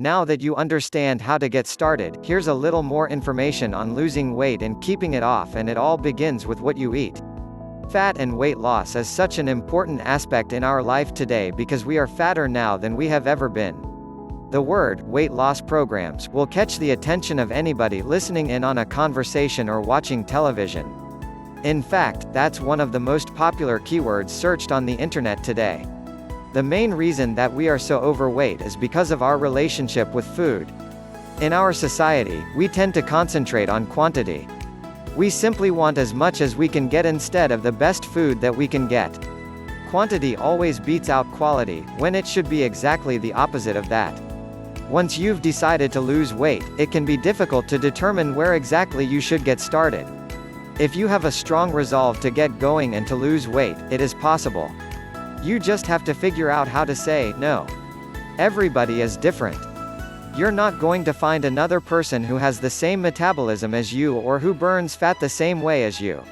Now that you understand how to get started, here's a little more information on losing weight and keeping it off, and it all begins with what you eat. Fat and weight loss is such an important aspect in our life today because we are fatter now than we have ever been. The word, weight loss programs, will catch the attention of anybody listening in on a conversation or watching television. In fact, that's one of the most popular keywords searched on the internet today. The main reason that we are so overweight is because of our relationship with food. In our society, we tend to concentrate on quantity. We simply want as much as we can get instead of the best food that we can get. Quantity always beats out quality, when it should be exactly the opposite of that. Once you've decided to lose weight, it can be difficult to determine where exactly you should get started. If you have a strong resolve to get going and to lose weight, it is possible. You just have to figure out how to say no. Everybody is different. You're not going to find another person who has the same metabolism as you or who burns fat the same way as you.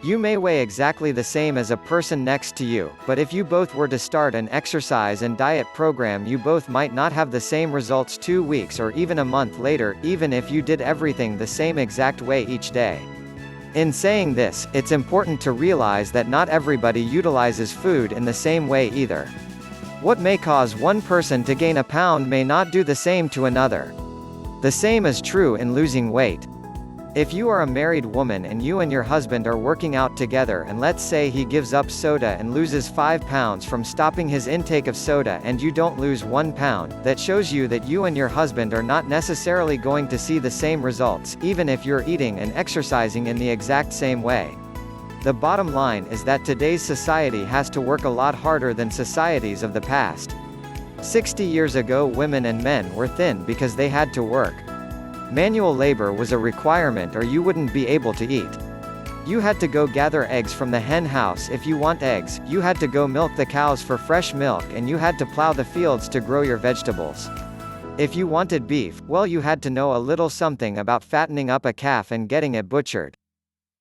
You may weigh exactly the same as a person next to you, but if you both were to start an exercise and diet program, you both might not have the same results 2 weeks or even a month later, even if you did everything the same exact way each day. In saying this, it's important to realize that not everybody utilizes food in the same way either. What may cause one person to gain a pound may not do the same to another. The same is true in losing weight. If you are a married woman and you and your husband are working out together, and let's say he gives up soda and loses 5 pounds from stopping his intake of soda, and you don't lose 1 pound, that shows you that you and your husband are not necessarily going to see the same results, even if you're eating and exercising in the exact same way. The bottom line is that today's society has to work a lot harder than societies of the past. 60 years ago, women and men were thin because they had to work. Manual labor was a requirement or you wouldn't be able to eat. You had to go gather eggs from the hen house if you want eggs, you had to go milk the cows for fresh milk, and you had to plow the fields to grow your vegetables. If you wanted beef, well, you had to know a little something about fattening up a calf and getting it butchered.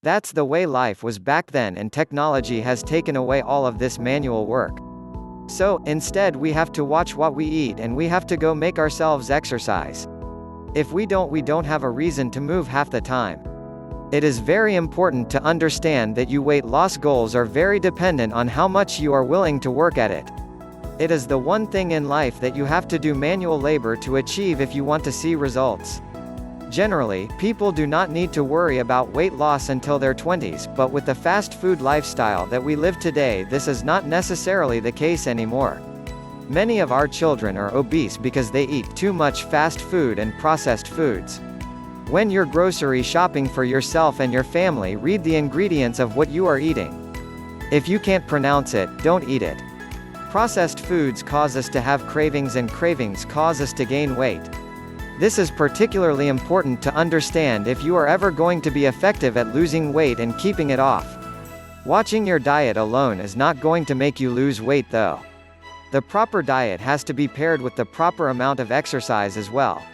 That's the way life was back then, and technology has taken away all of this manual work. So, instead we have to watch what we eat and we have to go make ourselves exercise. If we don't have a reason to move half the time. It is very important to understand that your weight loss goals are very dependent on how much you are willing to work at it. It is the one thing in life that you have to do manual labor to achieve if you want to see results. Generally, people do not need to worry about weight loss until their 20s, but with the fast food lifestyle that we live today, this is not necessarily the case anymore. Many of our children are obese because they eat too much fast food and processed foods. When you're grocery shopping for yourself and your family, read the ingredients of what you are eating. If you can't pronounce it, don't eat it. Processed foods cause us to have cravings, and cravings cause us to gain weight. This is particularly important to understand if you are ever going to be effective at losing weight and keeping it off. Watching your diet alone is not going to make you lose weight though. The proper diet has to be paired with the proper amount of exercise as well.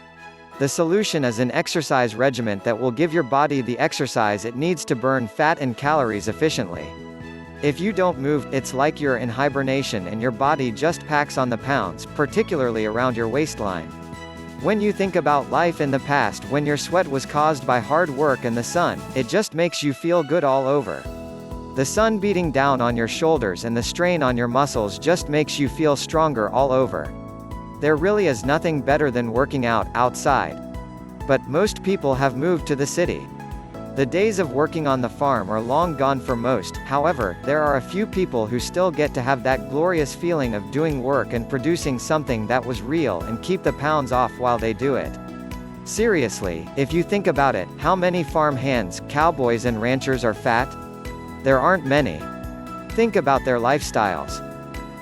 The solution is an exercise regimen that will give your body the exercise it needs to burn fat and calories efficiently. If you don't move, it's like you're in hibernation and your body just packs on the pounds, particularly around your waistline. When you think about life in the past when your sweat was caused by hard work and the sun, it just makes you feel good all over. The sun beating down on your shoulders and the strain on your muscles just makes you feel stronger all over. There really is nothing better than working out outside. But most people have moved to the city. The days of working on the farm are long gone for most. However, there are a few people who still get to have that glorious feeling of doing work and producing something that was real and keep the pounds off while they do it. Seriously, if you think about it, how many farm hands, cowboys and ranchers are fat? There aren't many. Think about their lifestyles.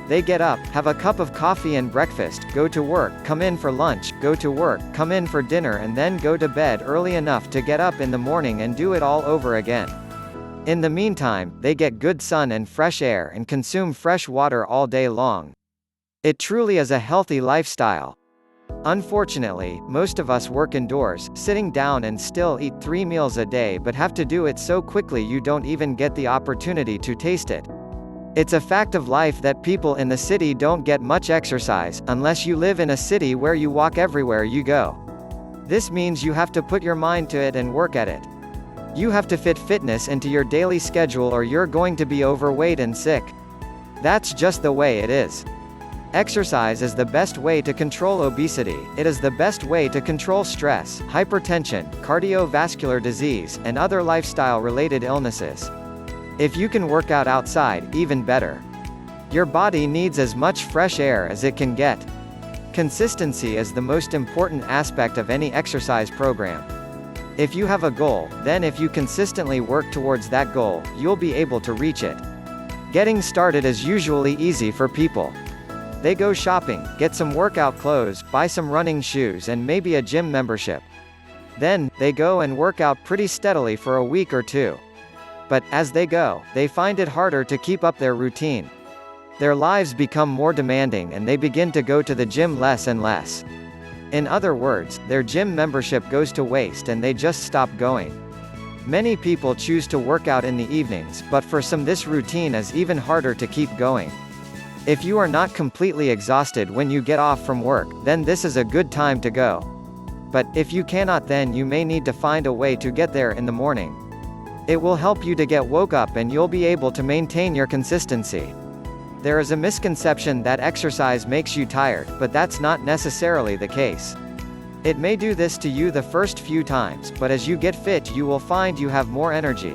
They get up, have a cup of coffee and breakfast, go to work, come in for lunch, go to work, come in for dinner, and then go to bed early enough to get up in the morning and do it all over again. In the meantime, they get good sun and fresh air and consume fresh water all day long. It truly is a healthy lifestyle. Unfortunately, most of us work indoors, sitting down, and still eat 3 meals a day, but have to do it so quickly you don't even get the opportunity to taste it. It's a fact of life that people in the city don't get much exercise, unless you live in a city where you walk everywhere you go. This means you have to put your mind to it and work at it. You have to fit fitness into your daily schedule or you're going to be overweight and sick. That's just the way it is. Exercise is the best way to control obesity. It is the best way to control stress, hypertension, cardiovascular disease, and other lifestyle-related illnesses. If you can work out outside, even better. Your body needs as much fresh air as it can get. Consistency is the most important aspect of any exercise program. If you have a goal, then if you consistently work towards that goal, you'll be able to reach it. Getting started is usually easy for people. They go shopping, get some workout clothes, buy some running shoes and maybe a gym membership. Then, they go and work out pretty steadily for a week or two. But, as they go, they find it harder to keep up their routine. Their lives become more demanding and they begin to go to the gym less and less. In other words, their gym membership goes to waste and they just stop going. Many people choose to work out in the evenings, but for some this routine is even harder to keep going. If you are not completely exhausted when you get off from work, then this is a good time to go. But, if you cannot, then you may need to find a way to get there in the morning. It will help you to get woke up and you'll be able to maintain your consistency. There is a misconception that exercise makes you tired, but that's not necessarily the case. It may do this to you the first few times, but as you get fit you will find you have more energy.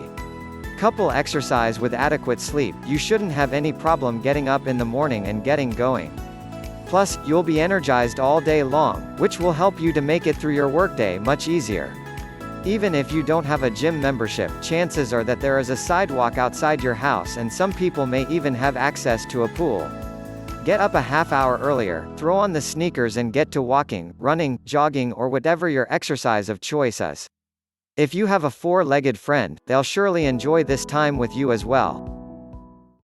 Couple exercise with adequate sleep, you shouldn't have any problem getting up in the morning and getting going. Plus, you'll be energized all day long, which will help you to make it through your workday much easier. Even if you don't have a gym membership, chances are that there is a sidewalk outside your house and some people may even have access to a pool. Get up a half hour earlier, throw on the sneakers and get to walking, running, jogging or whatever your exercise of choice is. If you have a four-legged friend, they'll surely enjoy this time with you as well.